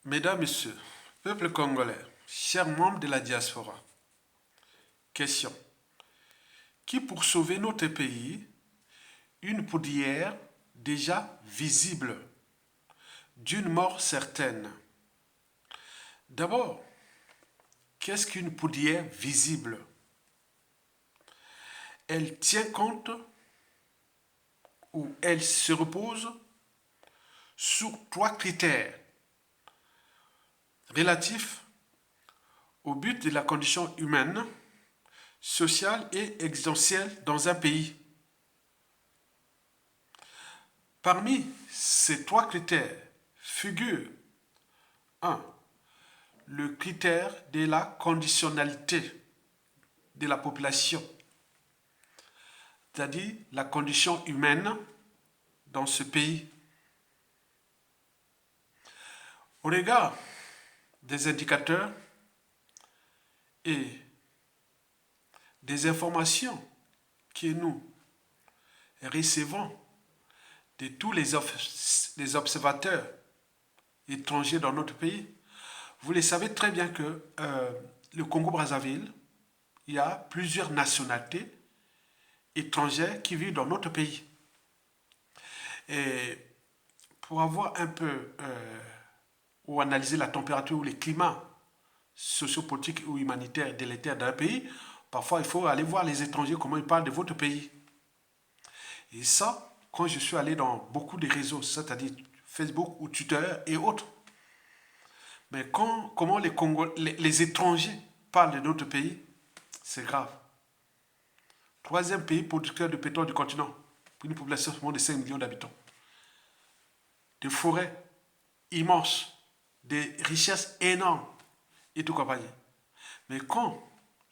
Mesdames, Messieurs, peuple congolais, chers membres de la diaspora, question. Qui pour sauver notre pays, une poudrière déjà visible, d'une mort certaine? D'abord, qu'est-ce qu'une poudrière visible? Elle tient compte ou elle se repose sur trois critères relatifs au but de la condition humaine, sociale et existentielle dans un pays. Parmi ces trois critères figure 1. Le critère de la conditionnalité de la population, c'est-à-dire la condition humaine dans ce pays. Au regard des indicateurs et des informations que nous recevons de tous les observateurs étrangers dans notre pays, vous le savez très bien que le Congo-Brazzaville, il y a plusieurs nationalités étrangères qui vivent dans notre pays. Et pour avoir un peu ou analyser la température ou les climats sociopolitiques ou humanitaires délétères d'un pays, parfois il faut aller voir les étrangers comment ils parlent de votre pays. Et ça, quand je suis allé dans beaucoup de réseaux, c'est-à-dire Facebook ou Twitter et autres, mais comment les étrangers parlent de notre pays, c'est grave. Troisième pays producteur de pétrole du continent, pour une population de 5 millions d'habitants. Des forêts immenses, des richesses énormes et tout compagnie. Mais quand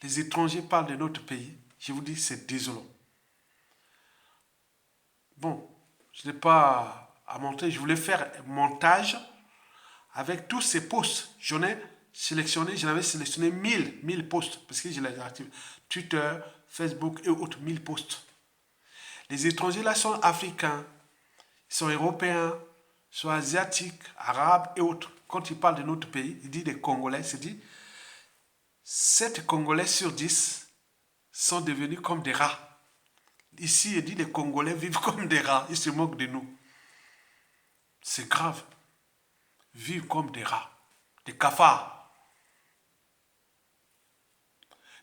les étrangers parlent de notre pays, je vous dis, c'est désolant. Bon, je n'ai pas à montrer, je voulais faire un montage avec tous ces posts. J'en avais sélectionné 1000 posts, parce que je les active. Twitter, Facebook et autres, 1000 posts. Les étrangers là sont africains, ils sont européens, sont asiatiques, arabes et autres. Quand ils parlent de notre pays, ils disent des Congolais, c'est dit 7 Congolais sur 10 sont devenus comme des rats. Ici, il dit les Congolais vivent comme des rats, ils se moquent de nous. C'est grave. Vivent comme des rats, des cafards.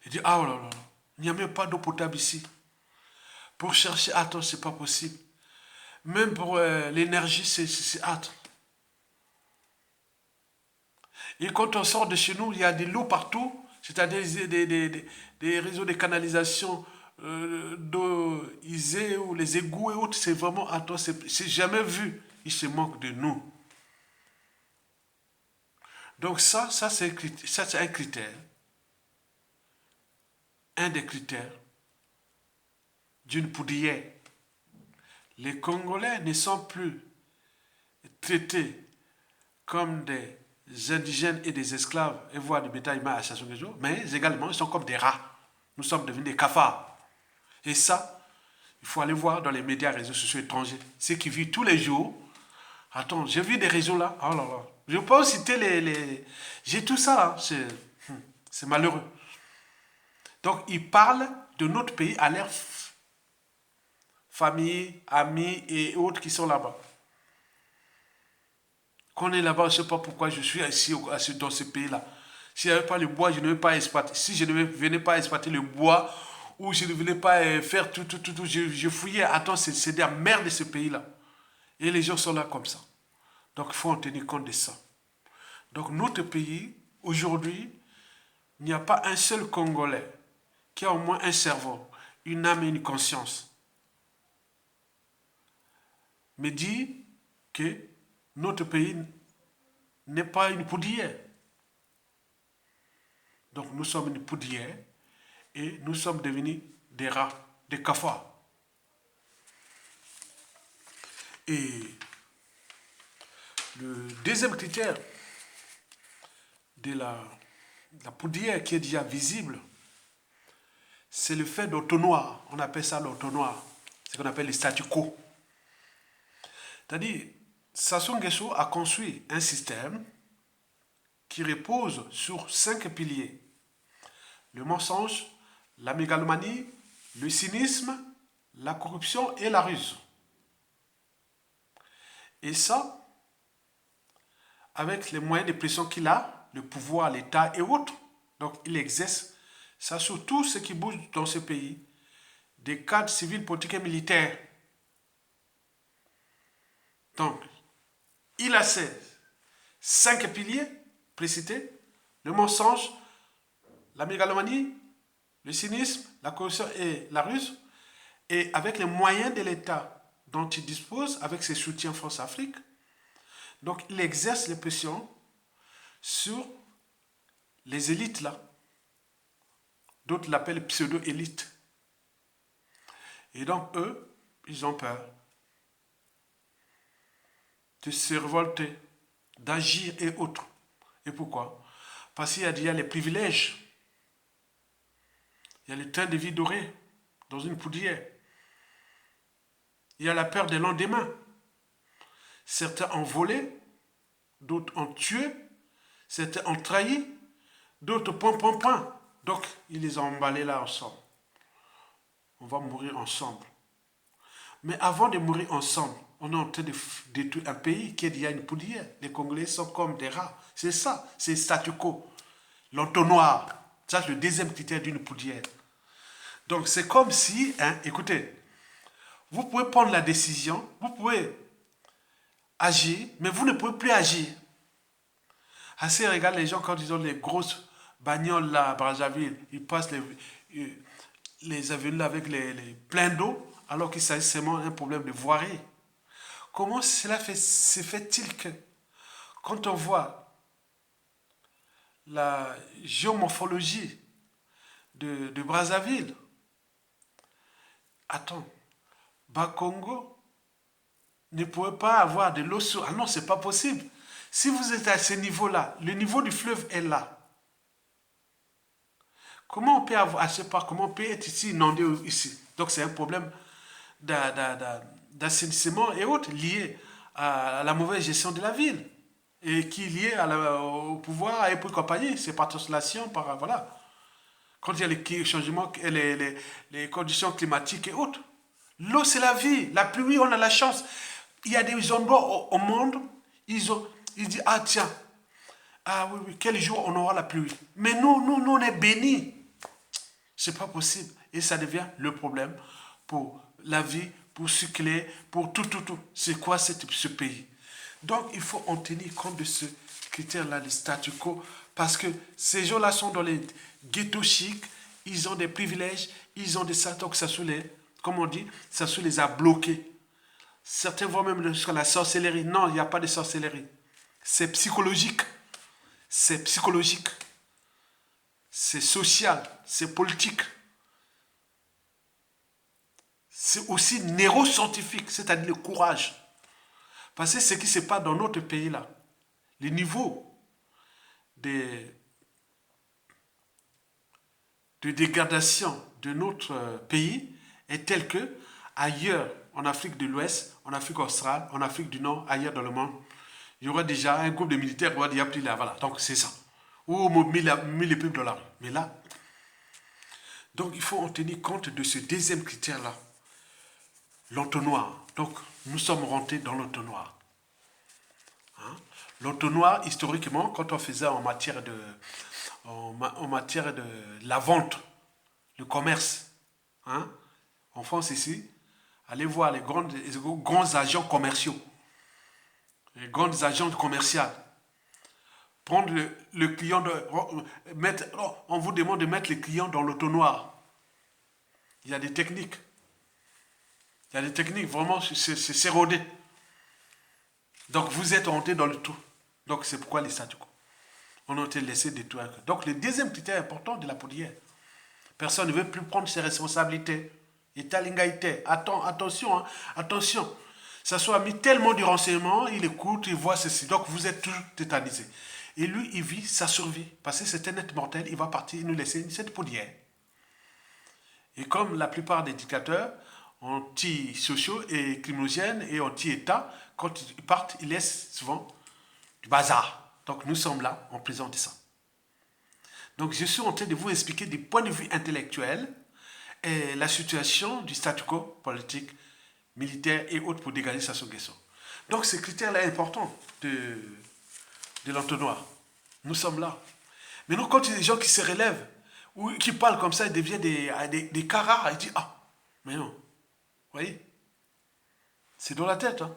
Il dit, ah oh là là, il n'y a même pas d'eau potable ici. Pour chercher, attends, c'est pas possible. Même pour l'énergie, c'est hâte. Et quand on sort de chez nous, il y a des lots partout, c'est-à-dire des réseaux de canalisation d'eau usée ou les égouts et autres. C'est vraiment, attends, c'est jamais vu. Ils se moquent de nous. Donc ça c'est un critère. Un des critères d'une poudrière. Les Congolais ne sont plus traités comme des indigènes et des esclaves et voire des bétail à chaque jour, mais également ils sont comme des rats. Nous sommes devenus des cafards. Et ça, il faut aller voir dans les médias, réseaux sociaux étrangers. Ceux qui vivent tous les jours. Attends, j'ai vu des réseaux là. Oh là là. Je peux pas citer j'ai tout ça là. C'est malheureux. Donc, ils parlent de notre pays à leurs familles, amis et autres qui sont là-bas. Quand on est là-bas, je ne sais pas pourquoi je suis ici dans ce pays-là. S'il n'y avait pas le bois, je ne vais pas exploiter. Si je ne venais pas exploiter le bois, ou je ne venais pas faire tout, je fouillais. Attends, c'est de la merde de ce pays-là. Et les gens sont là comme ça. Donc, il faut en tenir compte de ça. Donc, notre pays, aujourd'hui, il n'y a pas un seul Congolais qui a au moins un cerveau, une âme et une conscience. Mais dit que notre pays n'est pas une poudrière. Donc nous sommes une poudrière et nous sommes devenus des rats, des cafards. Et le deuxième critère de la poudrière qui est déjà visible, c'est le fait d'autonoir. On appelle ça l'autonoir. C'est ce qu'on appelle le statu quo. C'est-à-dire, Sassou Nguesso a construit un système qui repose sur 5 piliers. Le mensonge, la mégalomanie, le cynisme, la corruption et la ruse. Et ça, avec les moyens de pression qu'il a, le pouvoir, l'État et autres. Donc il exerce ça sur tout ce qui bouge dans ce pays, des cadres civils, politiques et militaires. Donc, il a ces 5 piliers précités, le mensonge, la mégalomanie, le cynisme, la corruption et la ruse, et avec les moyens de l'État dont il dispose, avec ses soutiens France-Afrique, donc il exerce les pressions sur les élites là. D'autres l'appellent pseudo-élite. Et donc eux, ils ont peur de se révolter, d'agir et autres. Et pourquoi? Parce qu'il y a déjà les privilèges. Il y a le train de vie doré dans une poudrière. Il y a la peur des lendemains. Certains ont volé, d'autres ont tué, certains ont trahi, d'autres point. Donc, ils les ont emballés là ensemble. On va mourir ensemble. Mais avant de mourir ensemble, on est en train de détruire un pays qui est déjà une poudrière. Les Congolais sont comme des rats. C'est ça, c'est le statu quo. L'entonnoir. Ça, c'est le deuxième critère d'une poudrière. Donc, c'est comme si, écoutez, vous pouvez prendre la décision, vous pouvez agir, mais vous ne pouvez plus agir. Assez, regarde les gens quand ils ont les grosses bagnoles là à Brazzaville, ils passent les avenues avec les pleins d'eau, alors qu'il s'agit seulement d'un problème de voirie. Comment cela se fait-il que, quand on voit la géomorphologie de Brazzaville, attends, Bakongo ne pourrait pas avoir de l'eau sur... Ah non, c'est pas possible. Si vous êtes à ce niveau-là, le niveau du fleuve est là. Comment on peut avoir, je sais pas, comment on peut être ici, inondé ici? Donc c'est un problème d'assainissement et autres liés à la mauvaise gestion de la ville et qui est lié au pouvoir et pour compagnie. C'est par translation, par voilà. Quand il y a les changements, les conditions climatiques et autres. L'eau, c'est la vie. La pluie, on a la chance. Il y a des endroits au monde, ils disent, ah tiens, ah oui, quel jour on aura la pluie. Mais nous, on est bénis. C'est pas possible. Et ça devient le problème pour la vie, pour cycler, pour tout. C'est quoi ce pays? Donc, il faut en tenir compte de ce critère-là, le statu quo, parce que ces gens-là sont dans les ghettos chics, ils ont des privilèges, ils ont des satans que ça sous les, comme on dit, ça sous les a bloqués. Certains voient même jusqu'à la sorcellerie. Non, il n'y a pas de sorcellerie. C'est psychologique. C'est psychologique. C'est social. C'est politique. C'est aussi neuroscientifique, c'est-à-dire le courage. Parce que ce qui se passe dans notre pays-là, le niveau de dégradation de notre pays est tel que ailleurs, en Afrique de l'Ouest, en Afrique australe, en Afrique du Nord, ailleurs dans le monde, il y aura déjà un groupe de militaires qui aura déjà pris là, voilà. Donc c'est ça. Ou mis les peuples dans la rue. Mais là, donc il faut en tenir compte de ce deuxième critère-là, l'entonnoir. Donc nous sommes rentrés dans l'entonnoir. Hein? L'entonnoir, historiquement, quand on faisait en matière de la vente, le commerce, hein? En France ici, allez voir les grands agents commerciaux, les grandes agents commerciales. Prendre le client, on vous demande de mettre les clients dans l'auto-noir. Il y a des techniques. Il y a des techniques, vraiment, c'est rodé. Donc vous êtes rentré dans le tout. Donc c'est pourquoi les statu quo. On a été laissé détruire. Donc le deuxième critère important de la poudrière. Personne ne veut plus prendre ses responsabilités. Attention, hein, attention. Ça soit mis tellement de renseignements, il écoute, il voit ceci. Donc vous êtes toujours tétanisé. Et lui, il vit sa survie. Parce que c'est un être mortel, il va partir, il nous laisser cette poudrière. Et comme la plupart des dictateurs anti-sociaux et criminogènes et anti-État, quand ils partent, ils laissent souvent du bazar. Donc nous sommes là, on présente ça. Donc je suis en train de vous expliquer du point de vue intellectuel et la situation du statu quo politique, militaire et autres pour dégager Sassou Nguesso. Donc ce critère-là est important de l'entonnoir. Nous sommes là. Mais nous, quand il y a des gens qui se relèvent, ou qui parlent comme ça, ils deviennent des caras, ils disent, ah, mais non. Vous voyez? C'est dans la tête. Hein.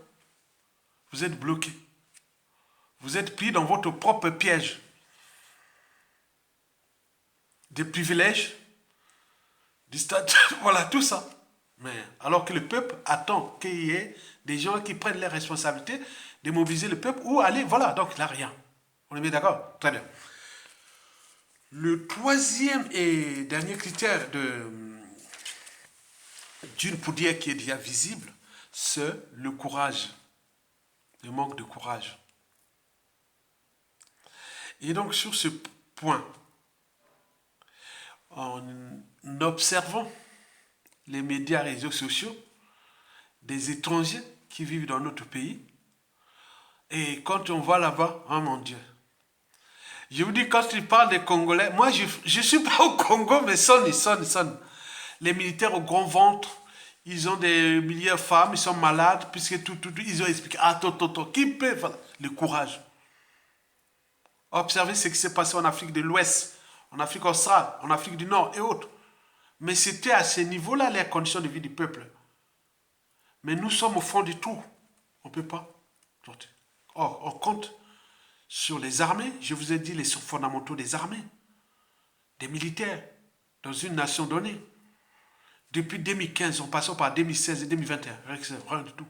Vous êtes bloqué. Vous êtes pris dans votre propre piège. Des privilèges, du statut, voilà, tout ça. Mais alors que le peuple attend qu'il y ait des gens qui prennent les responsabilités de mobiliser le peuple ou aller, voilà, donc il n'a rien. On est bien d'accord? Très bien. Le troisième et dernier critère d'une poudière qui est déjà visible, c'est le courage, le manque de courage. Et donc sur ce point, en observant les médias et réseaux sociaux des étrangers qui vivent dans notre pays, et quand on va là-bas, oh mon Dieu, je vous dis, quand ils parlent des Congolais, moi je ne suis pas au Congo, mais sonne. Les militaires au grand ventre, ils ont des milliers de femmes, ils sont malades, puisque tout, ils ont expliqué, attends, qui peut, voilà, le courage. Observez ce qui s'est passé en Afrique de l'Ouest, en Afrique australe, en Afrique du Nord et autres. Mais c'était à ce niveau-là les conditions de vie du peuple. Mais nous sommes au fond du tout. On ne peut pas. Or, on compte sur les armées. Je vous ai dit les fondamentaux des armées, des militaires, dans une nation donnée. Depuis 2015, en passant par 2016 et 2021. Rien du tout.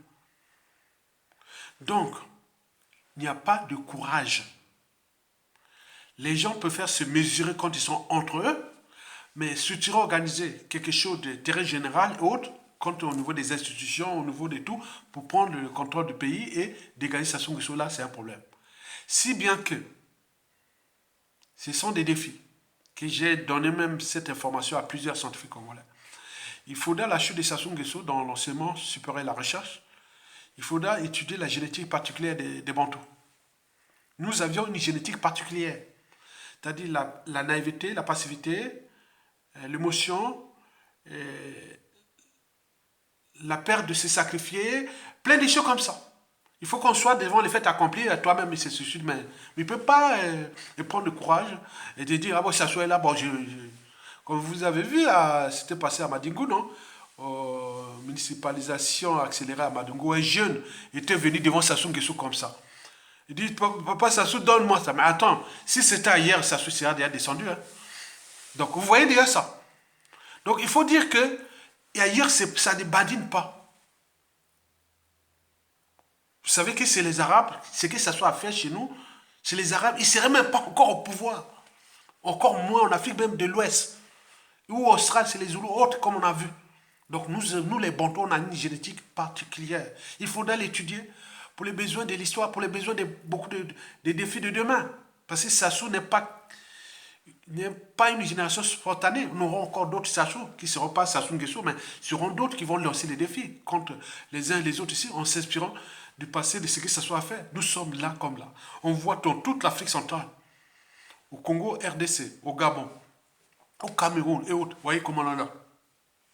Donc, il n'y a pas de courage. Les gens peuvent se mesurer quand ils sont entre eux, mais si tu organiser quelque chose de terrain général et autres, quand au niveau des institutions, au niveau de tout, pour prendre le contrôle du pays et dégager Sassou Nguesso, là, c'est un problème. Si bien que ce sont des défis, que j'ai donné même cette information à plusieurs scientifiques congolais. Il faudra la chute de Sassou Nguesso dans l'enseignement supérieur et la recherche. Il faudra étudier la génétique particulière des Bantous. Nous avions une génétique particulière, c'est-à-dire la naïveté, la passivité, l'émotion, la peur de se sacrifier, plein de choses comme ça. Il faut qu'on soit devant les faits accomplis, toi-même il se suicide, mais il ne peut pas prendre le courage et de dire, ah bon, ça soit là, bon, comme vous avez vu, c'était passé à Madingou, non? Municipalisation accélérée à Madingou, un jeune était venu devant Sassou Nguesso comme ça. Il dit, papa Sassou, donne-moi ça. Mais attends, si c'était ailleurs, Sassou serait déjà descendu. Hein. Donc vous voyez déjà ça. Donc il faut dire que ailleurs, ça ne badine pas. Vous savez que c'est les Arabes, ce que ça soit à faire chez nous, c'est les Arabes, ils ne seraient même pas encore au pouvoir. Encore moins en Afrique même de l'Ouest. Ou en Australie, c'est les Zoulous, autres comme on a vu. Donc nous les Bantous, on a une génétique particulière. Il faudra l'étudier pour les besoins de l'histoire, pour les besoins de beaucoup de défis de demain. Parce que Sassou n'est pas une génération spontanée. Nous aurons encore d'autres Sassou qui ne seront pas Sassou Nguesso, mais seront d'autres qui vont lancer les défis contre les uns et les autres ici en s'inspirant du passé, de ce que Sassou a fait. Nous sommes là comme là. On voit dans toute l'Afrique centrale, au Congo, RDC, au Gabon, au Cameroun et autres. Vous voyez comment on en a.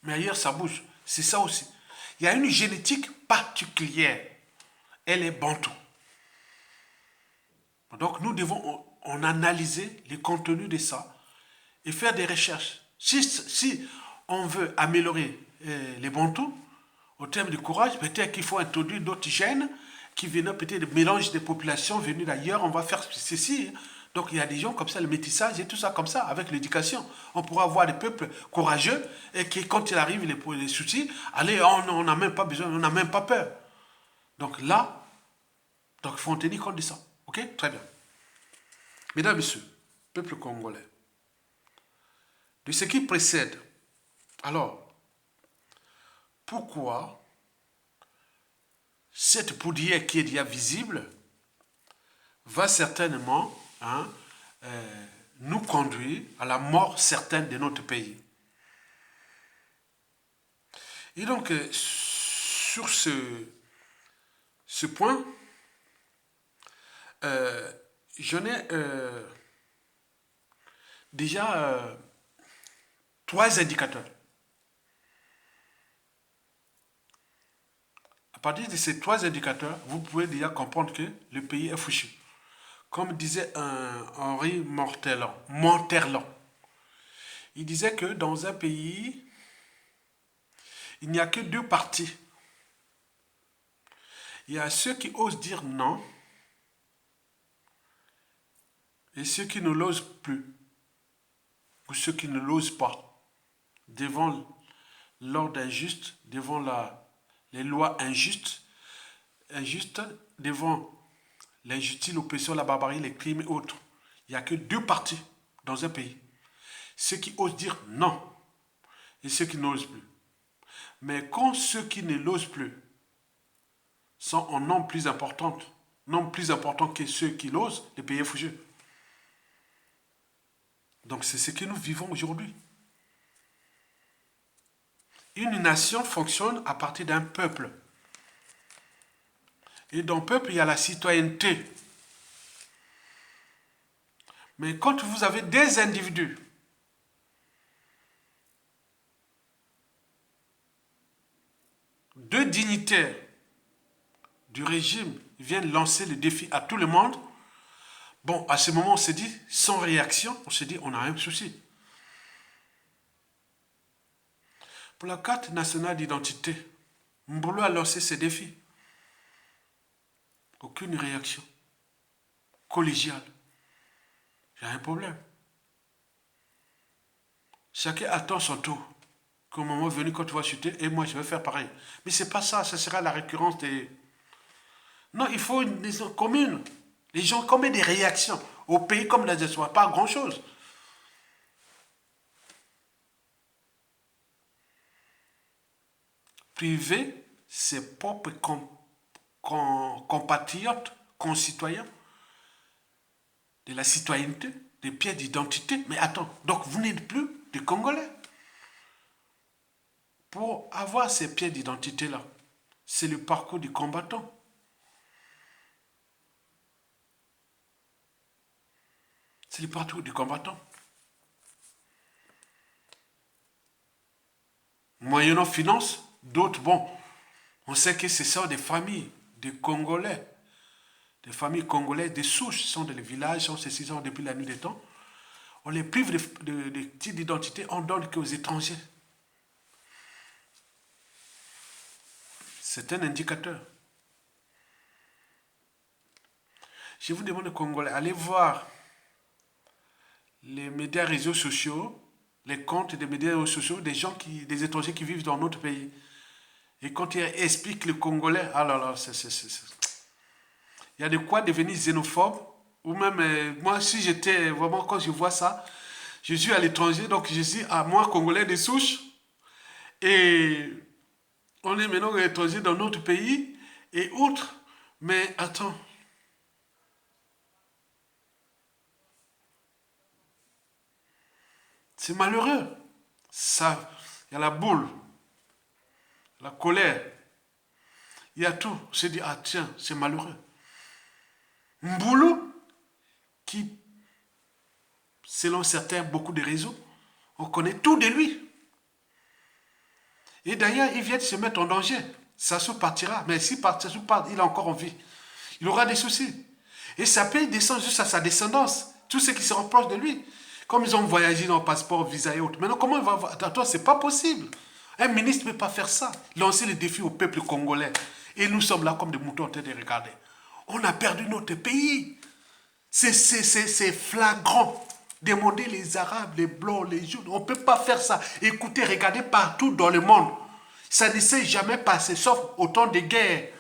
Mais ailleurs, ça bouge. C'est ça aussi. Il y a une génétique particulière. Elle est bantou. Donc nous devons en analyser les contenus de ça et faire des recherches. Si on veut améliorer les bantous, au terme de courage, peut-être qu'il faut introduire d'autres gènes qui viennent peut-être de mélange des populations venues d'ailleurs. On va faire ceci. Donc il y a des gens comme ça, le métissage et tout ça comme ça, avec l'éducation. On pourra avoir des peuples courageux et qui, quand il arrive les soucis, allez, on n'a même pas besoin, on n'a même pas peur. Donc là, il faut en tenir compte de ça. Ok? Très bien. Mesdames, Messieurs, peuple congolais, de ce qui précède, alors, pourquoi cette poudrière qui est déjà visible va certainement nous conduire à la mort certaine de notre pays. Et donc, sur ce point, j'en ai déjà 3 indicateurs. À partir de ces 3 indicateurs, vous pouvez déjà comprendre que le pays est fouchu. Comme disait un Henri Monterland, il disait que dans un pays, il n'y a que 2 partis. Il y a ceux qui osent dire non et ceux qui ne l'osent plus, ou ceux qui ne l'osent pas, devant l'ordre injuste, devant les lois injustes, devant l'injustice, l'oppression, la barbarie, les crimes et autres. Il n'y a que 2 partis dans un pays. Ceux qui osent dire non et ceux qui n'osent plus. Mais quand ceux qui ne l'osent plus sont en nombre plus important que ceux qui l'osent, le pays est foutu. Donc c'est ce que nous vivons aujourd'hui. Une nation fonctionne à partir d'un peuple. Et dans le peuple, il y a la citoyenneté. Mais quand vous avez des individus deux dignitaires du régime viennent lancer le défi à tout le monde, bon, à ce moment, on s'est dit, sans réaction, on s'est dit, on a un souci. Pour la carte nationale d'identité, Mbolo a lancé ce défi. Aucune réaction collégiale. Il y a un problème. Chacun attend son tour. Qu'au moment venu, quand tu vas chuter, et moi je vais faire pareil. Mais c'est pas ça, ce sera la récurrence des... Non, il faut une nation commune. Les gens commettent des réactions. Au pays comme la diaspora, pas grand-chose. Priver ses propres compatriotes, concitoyens, de la citoyenneté, des pièces d'identité. Mais attends, donc vous n'êtes plus des Congolais. Pour avoir ces pièces d'identité-là, c'est le parcours du combattant. C'est le parcours du combattant. Moyennant finance, d'autres, bon, on sait que ce sont des familles de Congolais, des familles congolaises, des souches, sont dans les villages, sont ceci, sont depuis la nuit des temps. On les prive de titres d'identité, on donne qu'aux étrangers. C'est un indicateur. Je vous demande, Congolais, allez voir les médias réseaux sociaux, les comptes des médias réseaux sociaux des gens des étrangers qui vivent dans notre pays. Et quand ils expliquent le Congolais, ah là là, il y a de quoi devenir xénophobe. Ou même, moi, si j'étais vraiment, quand je vois ça, je suis à l'étranger, donc je suis à moi, Congolais de souche. Et on est maintenant étranger dans notre pays et autres. Mais attends. C'est malheureux. Ça, il y a la boule, la colère. Il y a tout. On s'est dit, ah tiens, c'est malheureux. Mboulou, qui, selon certains, beaucoup de réseaux, on connaît tout de lui. Et d'ailleurs, il vient de se mettre en danger. Sassou partira. Mais si Sassou part, il est encore en vie. Il aura des soucis. Et ça peut descendre juste à sa descendance. Tous ceux qui seront proches de lui. Comme ils ont voyagé dans le passeport, visa et autres. Maintenant, comment il va avoir... Attends, c'est pas possible. Un ministre ne peut pas faire ça. Lancer le défi au peuple congolais. Et nous sommes là comme des moutons en train de regarder. On a perdu notre pays. C'est flagrant. Demander les Arabes, les Blancs, les Juifs. On ne peut pas faire ça. Écoutez, regardez partout dans le monde. Ça ne s'est jamais passé, sauf au temps des guerres.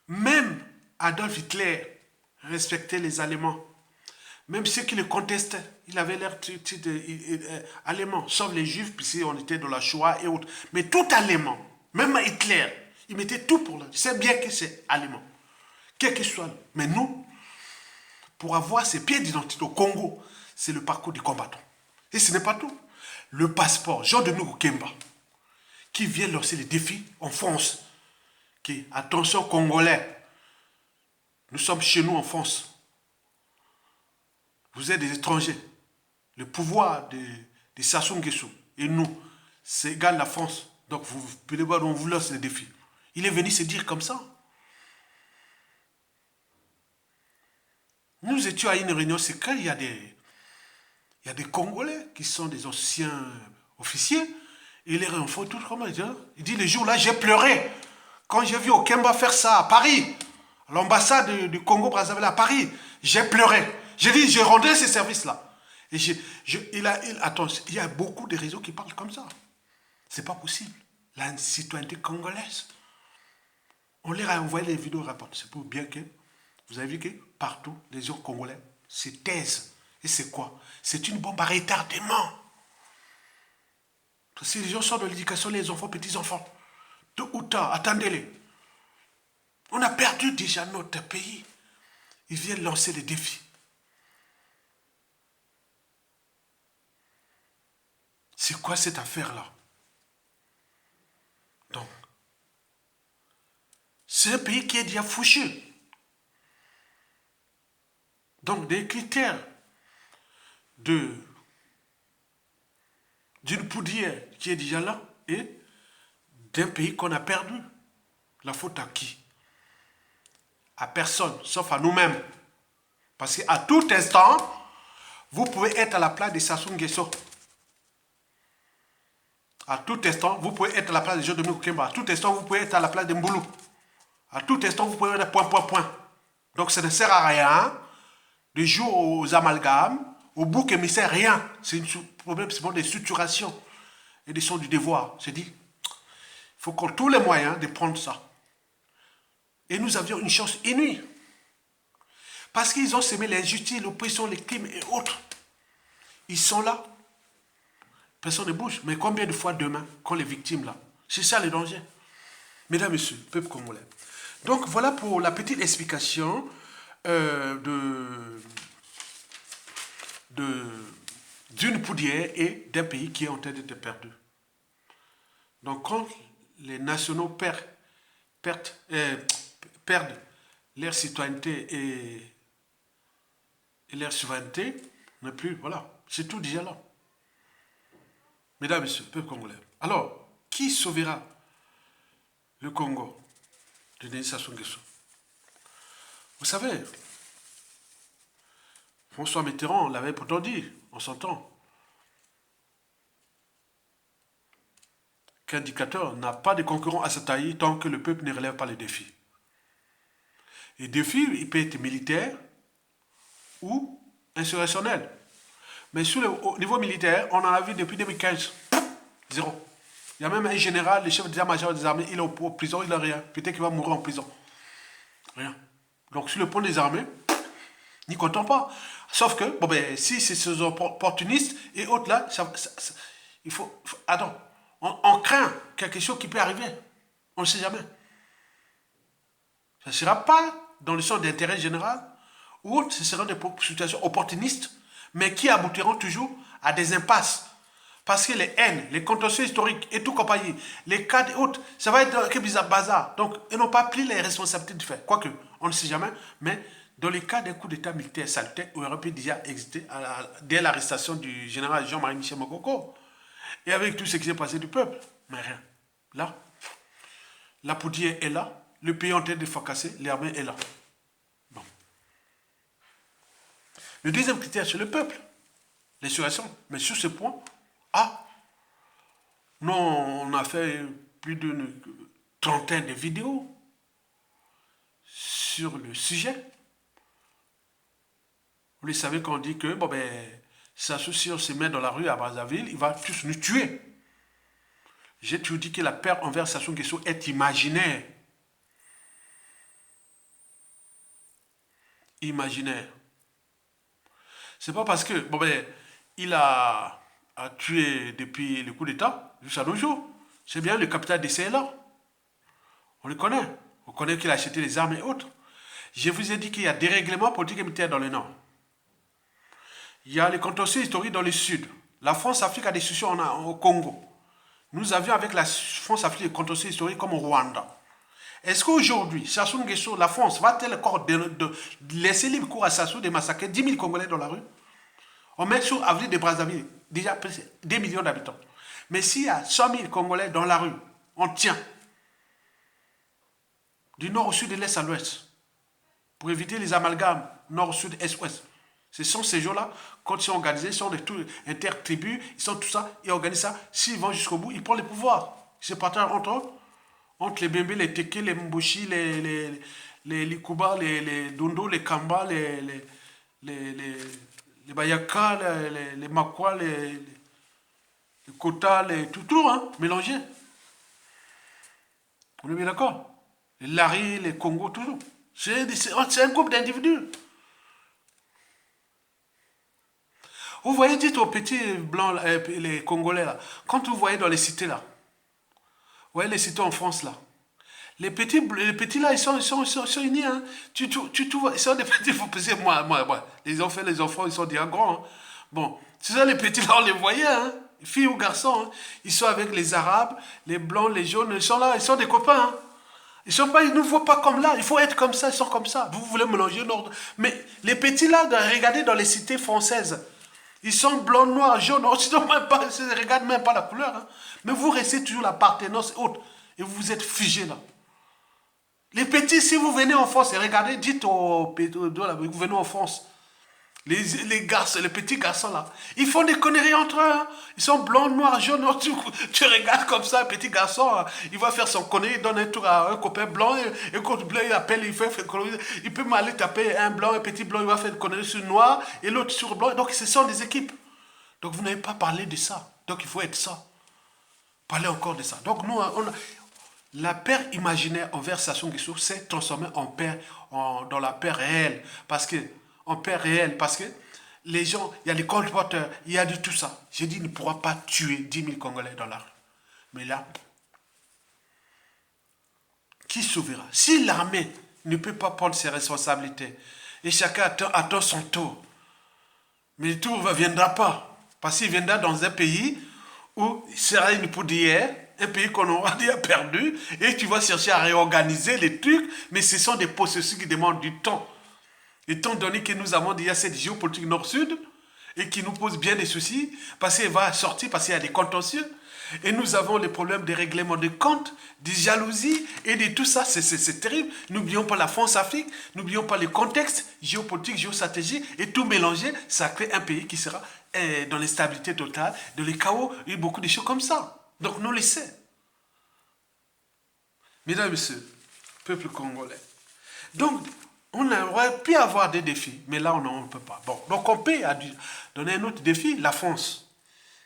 Même Adolf Hitler respectait les Allemands. Même ceux qui le contestaient, il avait l'air allemand, sauf les Juifs, puisqu'on on était dans la Shoah et autres. Mais tout allemand, même Hitler, il mettait tout pour là. Je sais bien que c'est allemand. Quel que soit. Mais nous, pour avoir ces pieds d'identité au Congo, c'est le parcours du combattant. Et ce n'est pas tout. Le passeport, Jean de Nougou Kemba, qui vient lancer les défis en France, attention Congolais, nous sommes chez nous en France. Vous êtes des étrangers. Le pouvoir de Sassou Nguesso et nous, c'est égal la France. Donc vous pouvez voir, on vous lance le défi. Il est venu se dire comme ça. Nous étions à une réunion secrète, il y a des Congolais qui sont des anciens officiers. Il les réinfo tout comment il dit, les jours là, j'ai pleuré. Quand j'ai vu Okemba faire ça à Paris, à l'ambassade du Congo-Brazzaville à Paris, j'ai pleuré. J'ai dit, j'ai rendu ces services-là. Et attends, il y a beaucoup de réseaux qui parlent comme ça. C'est pas possible. La citoyenneté congolaise. On leur a envoyé les vidéos rapports. C'est pour bien que, vous avez vu que partout, les gens congolais se taisent. Et c'est quoi? C'est une bombe à retardement. Si les gens sortent de l'éducation, les enfants, petits-enfants, tôt ou tard, attendez-les. On a perdu déjà notre pays. Ils viennent lancer les défis. C'est quoi cette affaire-là? Donc, c'est un pays qui est déjà fouchu. Donc, des critères d'une poudrière qui est déjà là et d'un pays qu'on a perdu. La faute à qui? À personne, sauf à nous-mêmes. Parce qu'à tout instant, vous pouvez être à la place de Sassou Nguesso. À tout instant, vous pouvez être à la place de Jean-Dominique Okemba. À tout instant, vous pouvez être à la place de Mboulou. À tout instant, vous pouvez être point. Donc, ça ne sert à rien de jouer aux amalgames, au bouc émissaire, rien. C'est un problème, c'est pour des structurations et des sons du devoir. C'est dit, il faut qu'on ait tous les moyens de prendre ça. Et nous avions une chance inouïe. Parce qu'ils ont semé l'injustice, l'oppression, les crimes et autres. Ils sont là. Personne ne bouge. Mais combien de fois demain, quand les victimes là? C'est ça le danger. Mesdames, Messieurs, peuple congolais. Donc voilà pour la petite explication d'une poudrière et d'un pays qui est en train d'être perdu. Donc quand les nationaux perdent leur citoyenneté et leur souveraineté, n'est plus, voilà, c'est tout déjà là. Mesdames et messieurs, peuple congolais. Alors, qui sauvera le Congo de Denis Sassou Nguesso? Vous savez, François Mitterrand l'avait pourtant dit, on s'entend, qu'un dictateur n'a pas de concurrent à sa taille tant que le peuple ne relève pas les défis. Les défis, il peut être militaire ou insurrectionnel. Mais au niveau militaire, on en a vu depuis 2015. Zéro. Il y a même un général, le chef d'état-major des armées, il est en prison, il n'a rien. Peut-être qu'il va mourir en prison. Rien. Donc sur le point des armées, n'y comptons pas. Sauf que, bon ben, si c'est ces opportunistes et autres là, il faut attends, on craint quelque chose qui peut arriver. On ne sait jamais. Ça ne sera pas dans le sens d'intérêt général, ou autre, ce sera des situations opportunistes, mais qui aboutiront toujours à des impasses. Parce que les haines, les contentieux historiques et tout compagnie, les cas et autres, ça va être que bizarre, bazar. Donc, ils n'ont pas pris les responsabilités du fait. Quoique, on ne sait jamais, mais dans les cas d'un coup d'État militaire salutaire, il aurait pu déjà exister dès l'arrestation du général Jean-Marie Michel Mokoko. Et avec tout ce qui s'est passé du peuple. Mais rien. Là, la poudrière est là, le pays en train de fracasser, l'armée est là. Bon. Le deuxième critère, c'est le peuple. L'insurrection. Mais sur ce point, nous, on a fait plus d'une trentaine de vidéos sur le sujet. Vous le savez qu'on dit que, bon ben, si on se met dans la rue à Brazzaville, il va tous nous tuer. J'ai toujours dit que la peur envers Sassou Nguesso est imaginaire. Imaginaire. C'est pas parce que, bon ben, il a tué depuis le coup d'État, jusqu'à nos jours. C'est bien le capitaine des CLA. On le connaît. On connaît qu'il a acheté les armes et autres. Je vous ai dit qu'il y a des règlements politiques et militaires dans le Nord. Il y a les contentieux historiques dans le Sud. La France-Afrique a des soucis au Congo. Nous avions avec la France-Afrique des contentieux historiques comme au Rwanda. Est-ce qu'aujourd'hui, Sassou Nguesso, la France, va-t-elle encore laisser libre cours à Sassou de massacrer 10 000 Congolais dans la rue? On met sur Avenue de Brazzaville, déjà presque 2 millions d'habitants. Mais s'il y a 100 000 Congolais dans la rue, on tient. Du nord au sud, de l'est à l'ouest. Pour éviter les amalgames nord, sud, est, ouest. Ce sont ces gens-là, quand ils sont organisés, ils sont de tous intertribus, ils sont tout ça, ils organisent ça. S'ils vont jusqu'au bout, ils prennent le pouvoir. Ils se partagent entre eux, entre les Bembé, les Teke, les Mboshi, les Likuba, les Dondo, les Kamba, les Bayaka, les Makwa, les Kota, tout, hein, mélangé. On est bien d'accord? Les Lari, les Congo, toujours. C'est un groupe d'individus. Vous voyez, dites aux petits blancs, les Congolais là, quand vous voyez dans les cités là, vous voyez les cités en France là, les petits là, ils sont unis, hein. Tu vois, ils sont des petits, il faut penser, moi, les enfants, ils sont déjà grands, hein. Bon, c'est ça les petits là, on les voyait, hein, filles ou garçons, hein. Ils sont avec les Arabes, les Blancs, les Jaunes, ils sont là, ils sont des copains, hein. Ils ne voient pas comme là, il faut être comme ça, ils sont comme ça. Vous voulez mélanger l'ordre. Mais les petits là, regardez dans les cités françaises, ils sont blancs, noirs, jaunes, ils ne regardent même pas la couleur, hein. Mais vous restez toujours l'appartenance haute. Et vous vous êtes figés là. Les petits, si vous venez en France, et regardez, dites aux petits, vous venez en France, les garçons, les petits garçons là, ils font des conneries entre eux, hein. Ils sont blancs, noirs, jaunes, tu regardes comme ça, un petit garçon, hein, il va faire son connerie, il donne un tour à un copain blanc, et un copain blanc, il appelle, il peut m'aller taper un blanc, un petit blanc, il va faire une connerie sur noir, et l'autre sur blanc, donc ce sont des équipes. Donc vous n'avez pas parlé de ça, donc il faut être ça. Parler encore de ça. Donc nous, la peur imaginaire envers Sassou Nguesso s'est transformée en peur, dans la peur réelle. En peur réelle, parce que les gens, il y a les colporteurs, il y a de tout ça. J'ai dit, il ne pourra pas tuer 10 000 Congolais dans la rue. Mais là, qui sauvera? Si l'armée ne peut pas prendre ses responsabilités, et chacun attend son tour, mais le tour ne viendra pas. Parce qu'il viendra dans un pays où il sera une poudrière, un pays qu'on aura déjà perdu, et tu vas chercher à réorganiser les trucs, mais ce sont des processus qui demandent du temps. Étant donné que nous avons déjà cette géopolitique nord-sud, et qui nous pose bien des soucis, parce qu'elle va sortir, parce qu'il y a des contentieux, et nous avons les problèmes des règlements de comptes, des jalousies, et de tout ça, c'est terrible. N'oublions pas la France-Afrique, n'oublions pas les contextes géopolitiques, géostratégiques, et tout mélanger, ça crée un pays qui sera dans l'instabilité totale, dans le chaos, et beaucoup de choses comme ça. Donc nous le savons. Mesdames et messieurs, peuple congolais. Donc, on aurait pu avoir des défis, mais là, on ne peut pas. Bon, donc on peut donner un autre défi, la France,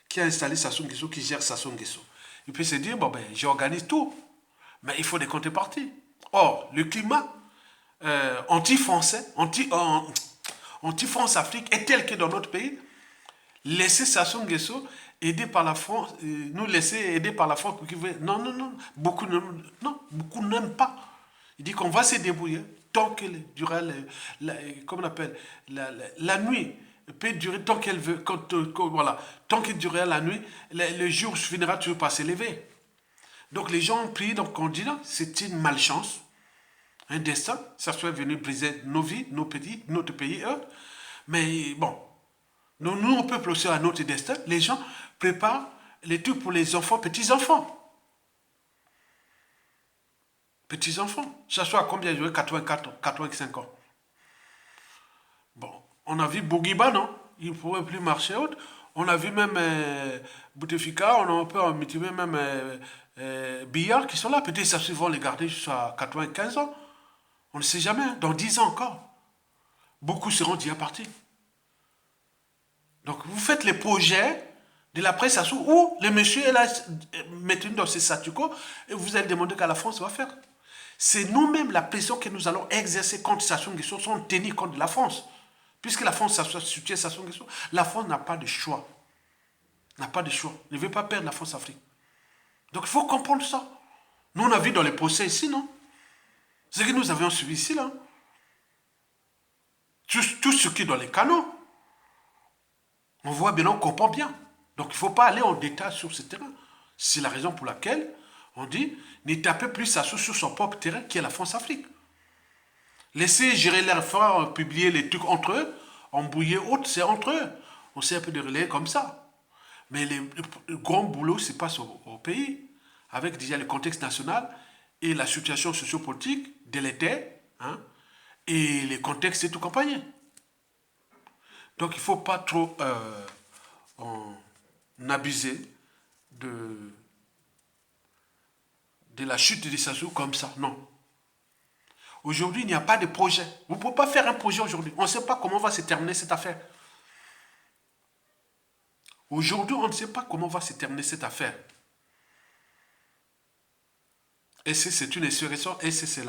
qui a installé Sassou Nguesso, qui gère Sassou Nguesso. Il peut se dire, bon ben, j'organise tout, mais il faut des contreparties. Or, le climat anti-français, anti-France-Afrique est tel que dans notre pays, laisser Sassou Nguesso aider par la France, nous laisser aider par la France, non, beaucoup n'aiment pas. Il dit qu'on va se débrouiller tant que durera, comment on appelle, la nuit peut durer tant qu'elle veut, voilà, tant qu'il durera la nuit, le jour finira toujours par s'élever. Donc les gens ont pris, donc on dit, c'est une malchance, un destin, ça soit venu briser nos vies, notre pays, eux. Mais bon, nous, peuple aussi, à notre destin, les gens préparent les trucs pour les enfants, petits-enfants. Petits-enfants. Ça soit à combien de 84 ans, 85 ans. Bon, on a vu Bourguiba, non? Il ne pourrait plus marcher autre. On a vu même Bouteflika, on peut en multiplier même Billard qui sont là. Peut-être ça vont les garder jusqu'à 95 ans. On ne sait jamais, hein. Dans 10 ans encore. Beaucoup seront déjà partis. Donc vous faites les projets de la presse où le monsieur est là, mettez dans ses statu quo, et vous allez demander qu'à la France va faire. C'est nous-mêmes la pression que nous allons exercer contre Sassou Nguesso sans tenir compte de la France. Puisque la France soutient Sassou Nguesso, la France n'a pas de choix. N'a pas de choix. Ne veut pas perdre la France-Afrique. Donc il faut comprendre ça. Nous, on a vu dans les procès ici, non? Ce que nous avions suivi ici, là. Tout ce qui est dans les canaux. On voit bien, on comprend bien. Donc il ne faut pas aller en détail sur ce terrain. C'est la raison pour laquelle On dit, ne tapez plus Sassou sur son propre terrain qui est la France-Afrique. Laissez gérer leurs frères, publier les trucs entre eux, embrouiller autres, c'est entre eux. On sait un peu de relayer comme ça. Mais le grand boulot se passe au pays, avec déjà le contexte national et la situation sociopolitique délétère, hein, et les contextes et tout compagnie. Donc il ne faut pas trop en abuser de la chute de Sassou comme ça, non. Aujourd'hui, il n'y a pas de projet. Vous ne pouvez pas faire un projet aujourd'hui. On ne sait pas comment va se terminer cette affaire. Aujourd'hui, on ne sait pas comment va se terminer cette affaire. Est-ce que c'est une insurrection? Est-ce que c'est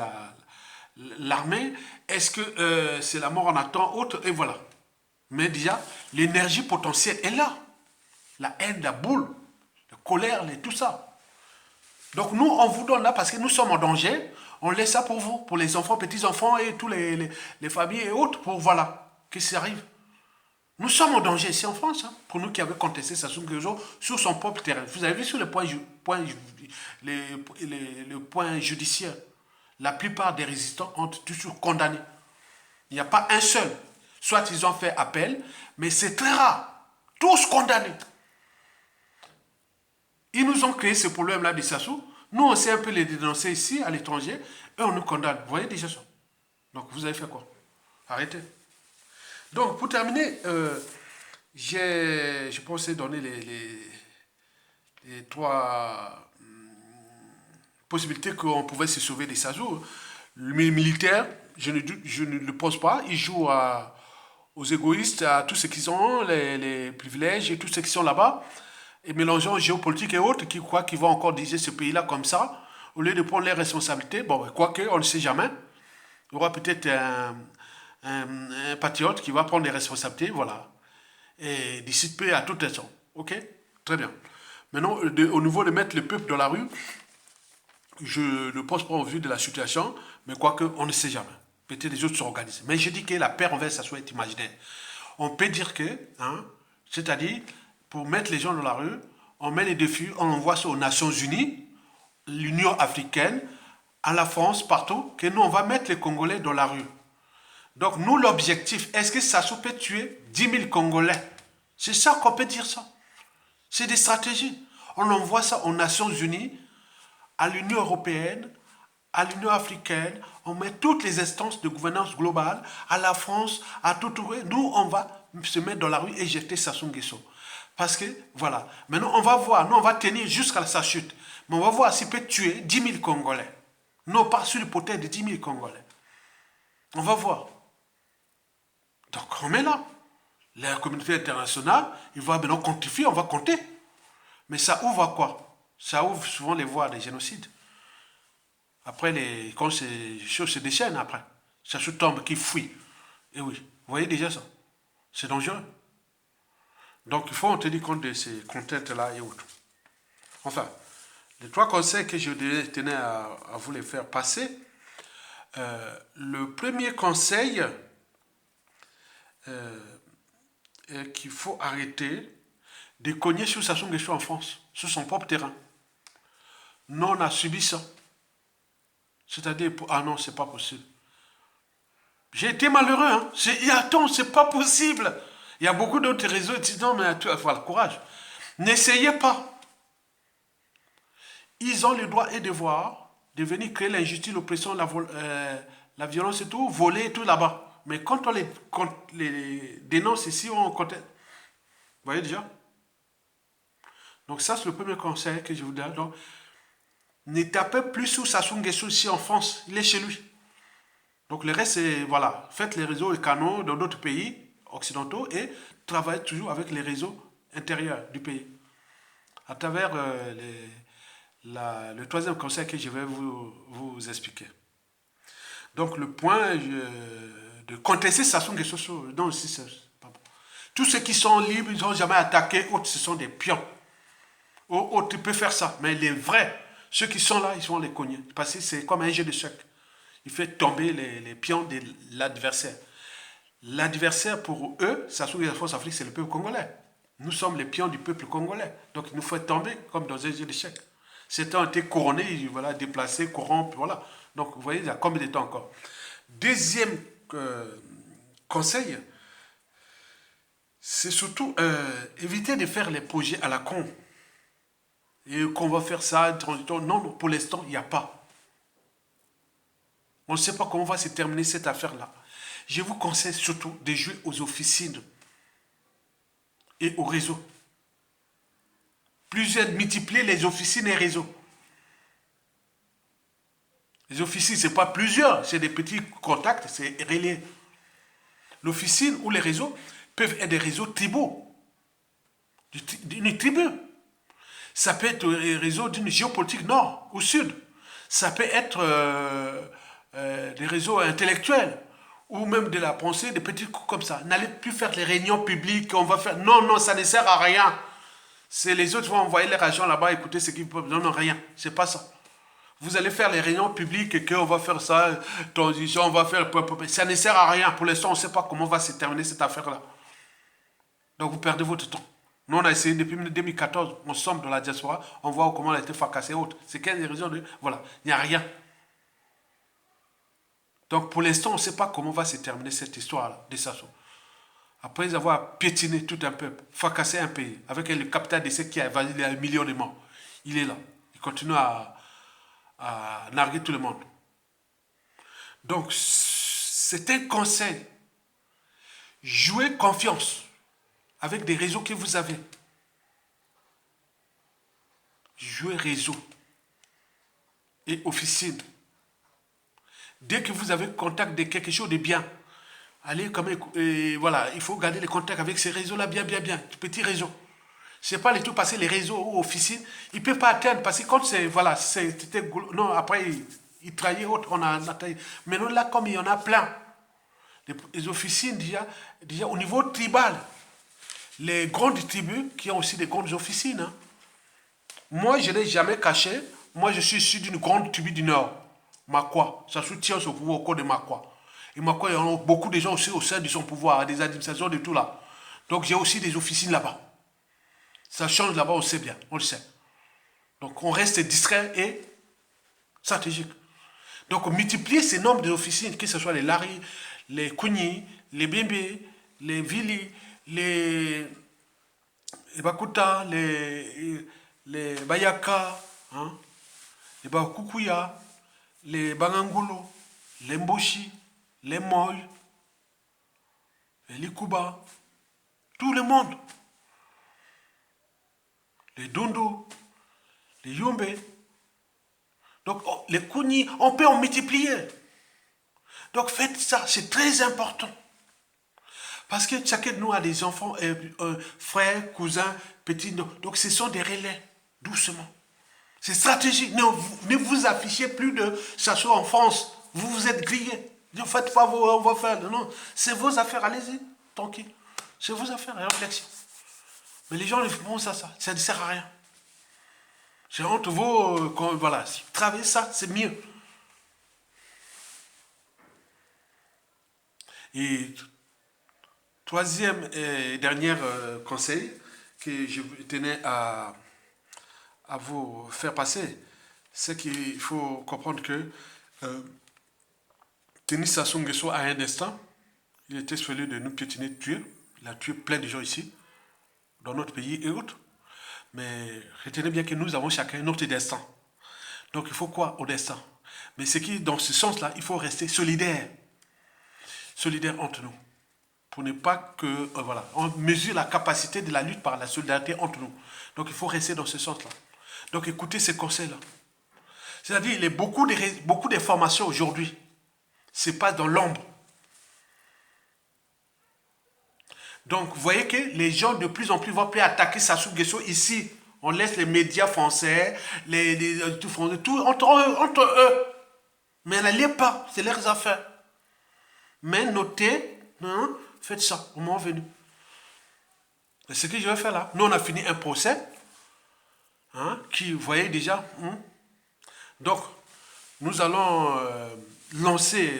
l'armée? Est-ce que c'est la mort en attend autre? Et voilà. Mais déjà, l'énergie potentielle est là. La haine, la boule, la colère, tout ça. Donc nous, on vous donne là parce que nous sommes en danger. On laisse ça pour vous, pour les enfants, petits-enfants et tous les familles et autres, pour voilà, que ça arrive. Nous sommes en danger ici en France, hein, pour nous qui avons contesté Sassou Nguesso sur son propre terrain. Vous avez vu sur le point judiciaire, la plupart des résistants ont toujours condamné. Il n'y a pas un seul. Soit ils ont fait appel, mais c'est très rare. Tous condamnés. Ils nous ont créé ce problème-là de Sassou. Nous, on sait un peu les dénoncer ici, à l'étranger, et on nous condamne. Vous voyez déjà ça. Donc, vous avez fait quoi? Arrêtez. Donc, pour terminer, je pensais donner les trois possibilités qu'on pouvait se sauver des Sassou. Le militaire, je ne le pose pas. Il joue aux égoïstes, à tous ceux qui ont les privilèges et tous ceux qui sont là-bas. Et mélangeant géopolitique et autres qui croient qu'ils vont encore diriger ce pays-là comme ça, au lieu de prendre les responsabilités. Bon, quoique, on ne sait jamais. Il y aura peut-être un patriote qui va prendre les responsabilités, voilà. Et dissiper à toute raison. Ok? Très bien. Maintenant, au niveau de mettre le peuple dans la rue, je ne pose pas en vue de la situation, mais quoique, on ne sait jamais. Peut-être les autres s'organisent. Mais je dis que la paix envers ça soit imaginaire. On peut dire que, hein, c'est-à-dire, pour mettre les gens dans la rue, on met les défis, on envoie ça aux Nations Unies, l'Union africaine, à la France, partout, que nous, on va mettre les Congolais dans la rue. Donc, nous, l'objectif, est-ce que Sassou peut tuer 10 000 Congolais? C'est ça qu'on peut dire ça. C'est des stratégies. On envoie ça aux Nations Unies, à l'Union européenne, à l'Union africaine, on met toutes les instances de gouvernance globale, à la France, à tout. Nous, on va se mettre dans la rue et jeter Sassou Nguesso. Parce que, voilà, maintenant on va voir, nous on va tenir jusqu'à sa chute, mais on va voir s'il peut tuer 10 000 Congolais. Non pas sur l'hypothèse de 10 000 Congolais. On va voir. Donc on est là. La communauté internationale, il va maintenant quantifier, on va compter. Mais ça ouvre à quoi? Ça ouvre souvent les voies des génocides. Après, quand ces choses se déchaînent après, ça se tombe, qui fuit. Et oui, vous voyez déjà ça. C'est dangereux. Donc, il faut en tenir compte de ces contraintes-là et autres. Enfin, les trois conseils que je tenais à vous les faire passer. Le premier conseil est qu'il faut arrêter de cogner sur Sassou Nguesso en France, sur son propre terrain. Nous, on a subi ça. C'est-à-dire, ah non, c'est pas possible. J'ai été malheureux, hein. Attends, c'est pas possible. Il y a beaucoup d'autres réseaux qui disent non, mais tu vas avoir le courage. N'essayez pas. Ils ont le droit et devoir de venir créer l'injustice, l'oppression, la violence et tout, voler et tout là-bas. Mais quand on les dénonce ici, on conteste. Vous voyez déjà? Donc ça, c'est le premier conseil que je vous donne. Donc, ne tapez plus sur Sassou Nguesso ici en France. Il est chez lui. Donc le reste, c'est, voilà, faites les réseaux et canaux dans d'autres pays occidentaux et travaillez toujours avec les réseaux intérieurs du pays. À travers le troisième conseil que je vais vous expliquer. Donc le point de contester Sassou Nguesso, non, c'est pas bon. Tous ceux qui sont libres, ils n'ont jamais attaqué, autres, ce sont des pions. Autres, tu peux faire ça, mais les vrais, ceux qui sont là, ils vont les cogner. Parce que c'est comme un jeu d'échecs. Il fait tomber les pions de l'adversaire. L'adversaire, pour eux, Sassou Nguesso Force Afrique, c'est le peuple congolais. Nous sommes les pions du peuple congolais. Donc, il nous faut tomber comme dans un jeu d'échecs. Certains ont été couronnés, voilà, déplacés, corrompus, voilà. Donc, vous voyez, il y a combien de temps encore. Deuxième conseil, c'est surtout éviter de faire les projets à la con. Et qu'on va faire ça, non, non, pour l'instant, il n'y a pas. On ne sait pas comment va se terminer cette affaire-là. Je vous conseille surtout de jouer aux officines et aux réseaux. Multiplier les officines et réseaux. Les officines, ce n'est pas plusieurs, c'est des petits contacts, c'est relié. L'officine ou les réseaux peuvent être des réseaux tribaux, d'une tribu. Ça peut être un réseau d'une géopolitique nord ou sud. Ça peut être des réseaux intellectuels ou même de la pensée, des petits coups comme ça. N'allez plus faire les réunions publiques, on va faire... Non, non, ça ne sert à rien. C'est les autres vont envoyer les agents là-bas, écouter ce qu'ils peuvent... Non, non, rien. C'est pas ça. Vous allez faire les réunions publiques et qu'on va faire ça, transition, on va faire... Ça ne sert à rien. Pour l'instant, on ne sait pas comment va se terminer cette affaire-là. Donc vous perdez votre temps. Nous, on a essayé depuis 2014, on sommes dans la diaspora, on voit comment elle a été fracassée et autres. C'est 15 raisons de... Voilà, il n'y a rien. Donc pour l'instant, on ne sait pas comment va se terminer cette histoire-là, des Sassou. Après avoir piétiné tout un peuple, fracassé un pays, avec le capital d'essai qui a évalué un million de morts, il est là. Il continue à narguer tout le monde. Donc, c'est un conseil. Jouez confiance avec des réseaux que vous avez. Jouez réseau et officine. Dès que vous avez contact de quelque chose de bien, allez comme voilà, il faut garder les contacts avec ces réseaux-là bien, petits réseaux. C'est pas les tout passer les réseaux ou officines, ils peuvent pas atteindre parce que quand c'est voilà, c'était non après ils trahillaient autre, on a taillé. Mais non là comme il y en a plein, les officines déjà au niveau tribal, les grandes tribus qui ont aussi des grandes officines. Hein. Moi je n'ai jamais caché, moi je suis issu d'une grande tribu du Nord, Makwa, ça soutient son pouvoir au cours de Makwa. Et Makwa, il y a beaucoup de gens aussi au sein de son pouvoir, des administrations de tout là. Donc j'ai aussi des officines là-bas. Ça change là-bas, on sait bien, on le sait. Donc on reste distrait et stratégique. Donc multiplier ces nombres d'officines, que ce soit les Lari, les Kuni, les Bembe, les Vili, les Bakuta, les Bayaka, hein, les Bakukuya, les Bangangolo, les Mboshi, les Moy, les Likuba, tout le monde. Les Dondo, les Yombe. Donc, les Kuni, on peut en multiplier. Donc, faites ça, c'est très important. Parce que chacun de nous a des enfants, frères, cousins, petits. Donc, ce sont des relais, doucement. C'est stratégique. Ne vous affichez plus de ça soit en France. Vous vous êtes grillés. Ne faites pas on va faire. Non, c'est vos affaires, allez-y, tranquille. C'est vos affaires, réflexion. Mais les gens ils font ça ne sert à rien. C'est honte, voilà, travailler ça, c'est mieux. Et troisième et dernier conseil que je tenais à vous faire passer, c'est qu'il faut comprendre que Denis Sassou Nguesso à un instant, il était celui de nous piétiner, de tuer. Il a tué plein de gens ici, dans notre pays et autres. Mais retenez bien que nous avons chacun notre destin. Donc il faut quoi au destin? Mais c'est qui, dans ce sens-là, il faut rester solidaire. Solidaire entre nous. Pour ne pas que, voilà, on mesure la capacité de la lutte par la solidarité entre nous. Donc il faut rester dans ce sens-là. Donc écoutez ces conseils-là. C'est-à-dire, il y a beaucoup d'informations aujourd'hui se passent dans l'ombre. Donc, vous voyez que les gens de plus en plus vont plus attaquer Sassou Nguesso ici. On laisse les médias français, tout entre eux. Mais n'allez pas, c'est leurs affaires. Mais notez, hein, faites ça au moment venu. C'est ce que je vais faire là. Nous, on a fini un procès, hein, qui, vous voyez déjà. Hein. Donc, nous allons lancer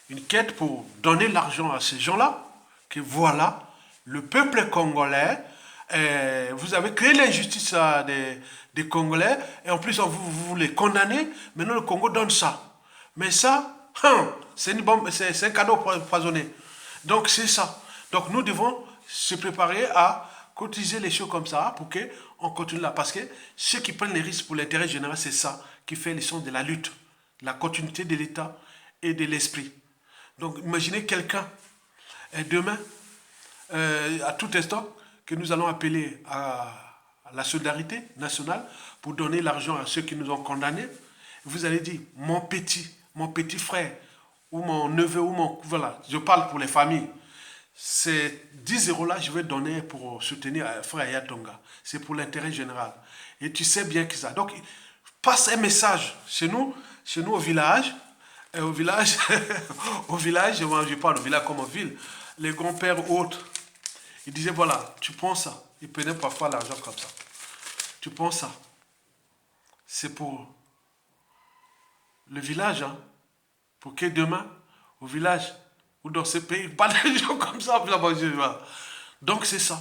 une quête pour donner l'argent à ces gens-là, que voilà, le peuple congolais Vous avez créé l'injustice des Congolais, et en plus, vous les condamnez. Maintenant, le Congo donne ça. Mais ça, c'est une bombe, c'est un cadeau empoisonné. Donc, c'est ça. Donc, nous devons se préparer à cotiser les choses comme ça pour qu'on continue là. Parce que ceux qui prennent les risques pour l'intérêt général, c'est ça qui fait les sons de la lutte, la continuité de l'État et de l'esprit. Donc, imaginez quelqu'un, demain, à tout instant, que nous allons appeler à la solidarité nationale pour donner l'argent à ceux qui nous ont condamnés. Vous allez dire, mon petit frère, ou mon neveu, ou mon... Voilà, je parle pour les familles. Ces 10 euros là, je vais donner pour soutenir frère Ayatonga. C'est pour l'intérêt général. Et tu sais bien que ça. Donc, passe un message chez nous au village. Et au village, au village, moi je parle au village comme en ville, les grands-pères autres, ils disaient voilà, tu prends ça. Ils prenaient parfois l'argent comme ça. Tu prends ça. C'est pour le village, hein, pour que demain, au village, ou dans ce pays, pas des gens comme ça. Donc c'est ça.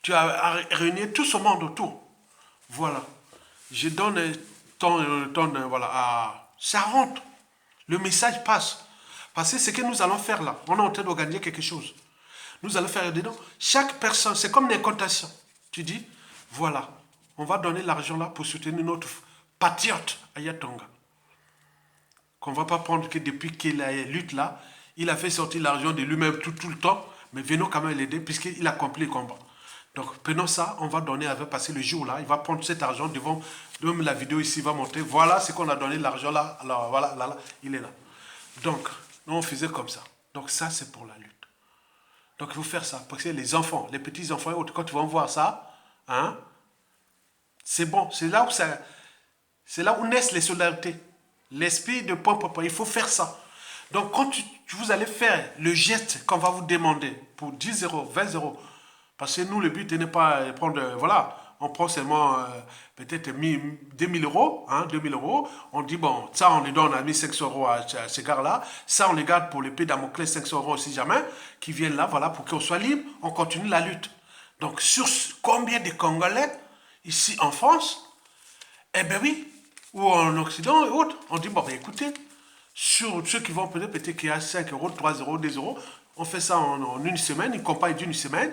Tu as réuni tout ce monde autour. Voilà. Je donne voilà, ça rentre. Le message passe. Parce que ce que nous allons faire là, on est en train d'organiser quelque chose. Nous allons faire dedans. Chaque personne, c'est comme une incantation. Tu dis, voilà, on va donner l'argent là pour soutenir notre patriote Ayatonga. Qu'on ne va pas prendre que depuis qu'il a lutte là, il a fait sortir l'argent de lui-même tout le temps, mais venons quand même l'aider puisqu'il a accompli le combat. Donc prenons ça, on va donner, avec passer le jour là, il va prendre cet argent devant, même la vidéo ici va monter, voilà ce qu'on a donné, l'argent là, alors voilà, là, il est là. Donc, nous on faisait comme ça. Donc ça c'est pour la lutte. Donc il faut faire ça, parce que les enfants, les petits enfants, quand ils vont voir ça, hein, c'est bon, c'est là où naissent les solidarités. L'esprit de point, il faut faire ça. Donc quand vous allez faire le geste qu'on va vous demander pour 10 euros, 20 euros, parce que nous le but n'est pas prendre, voilà, on prend seulement peut-être 2000 euros, hein, 2000 euros, on dit bon, ça on les donne à 1500 euros à ces gars-là, ça on les garde pour l'épée Damoclès 500 euros si jamais, qui viennent là, voilà, pour qu'on soit libre, on continue la lutte. Donc sur combien de Congolais, ici en France, eh bien oui, ou en Occident et autres, on dit bon, ben écoutez, sur ceux qui vont peut-être qu'il y a 5 euros, 3 euros, 2 euros, on fait ça en une semaine, une campagne d'une semaine,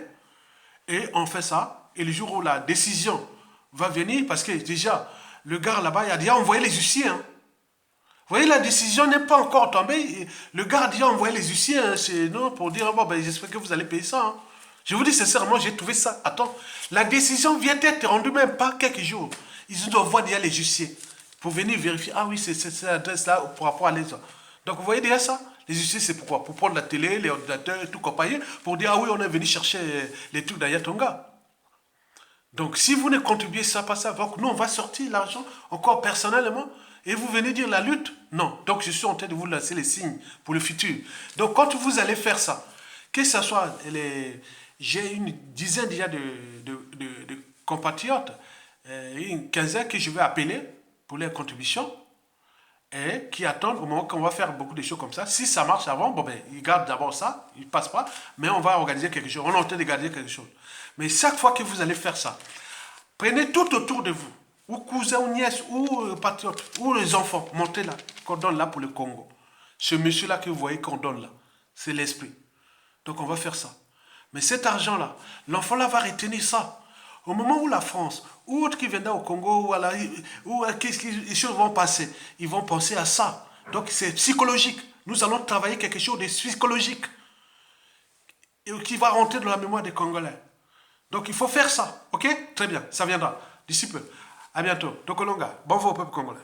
et on fait ça, et le jour où la décision va venir, parce que déjà, le gars là-bas, il a déjà envoyé les huissiers. Hein. Vous voyez, la décision n'est pas encore tombée. Le gars a déjà envoyé les huissiers chez nous pour dire, bon, ben, j'espère que vous allez payer ça. Hein. Je vous dis sincèrement, j'ai trouvé ça. Attends, la décision vient d'être rendue même pas quelques jours. Ils nous envoient déjà les huissiers pour venir vérifier. Ah oui, c'est cette adresse-là pour rapport à les autres. Donc, vous voyez déjà ça? Les huissiers, c'est pourquoi? Pour prendre la télé, les ordinateurs et tout compagnie, pour dire, ah oui, on est venu chercher les trucs d'Ayatonga. Donc, si vous ne contribuez ça, pas ça, donc nous, on va sortir l'argent encore personnellement, et vous venez dire la lutte? Non. Donc, je suis en train de vous lancer les signes pour le futur. Donc, quand vous allez faire ça, que ce soit j'ai une dizaine déjà de compatriotes, une quinzaine que je vais appeler pour les contributions, et qui attendent au moment qu'on va faire beaucoup de choses comme ça. Si ça marche avant, bon ben, ils gardent d'abord ça, ils ne passent pas, mais on va organiser quelque chose. On est en train de garder quelque chose. Mais chaque fois que vous allez faire ça, prenez tout autour de vous, ou cousins, ou nièces, ou patriotes, ou les enfants, montez là, qu'on donne là pour le Congo. Ce monsieur-là que vous voyez qu'on donne là, c'est l'esprit. Donc on va faire ça. Mais cet argent-là, l'enfant là va retenir ça. Au moment où la France, ou autre qui viendra au Congo, où les choses vont passer, ils vont penser à ça. Donc c'est psychologique. Nous allons travailler quelque chose de psychologique et qui va rentrer dans la mémoire des Congolais. Donc il faut faire ça. Ok? Très bien, ça viendra d'ici peu. À bientôt. Dokolonga, bon vent au peuple congolais.